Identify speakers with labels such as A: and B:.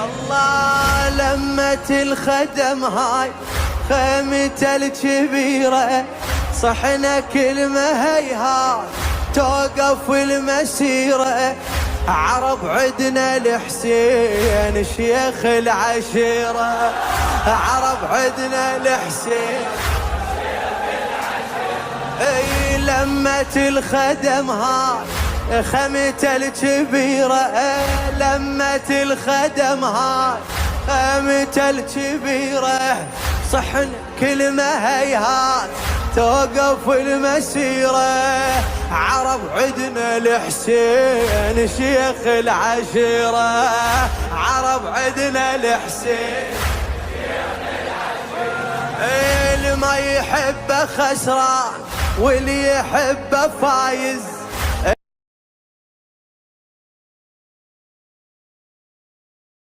A: الله لمة الخدم هاي خيمة الكبيرة، صحنا كلمة هيهات توقف المسيرة. عرب عدنا الحسين شيخ العشيرة، عرب عدنا الحسين اي لمة الخدم هاي خيمة الكبيرة، لمة الخدم هاي خيمة الكبيرة، صحن كلمة هيهات توقف المسيرة. عرب عدنا الحسين شيخ العشيرة، عرب عدنا الحسين شيخ العشيرة. اللي ما يحبه خسران واللي يحبه فايز،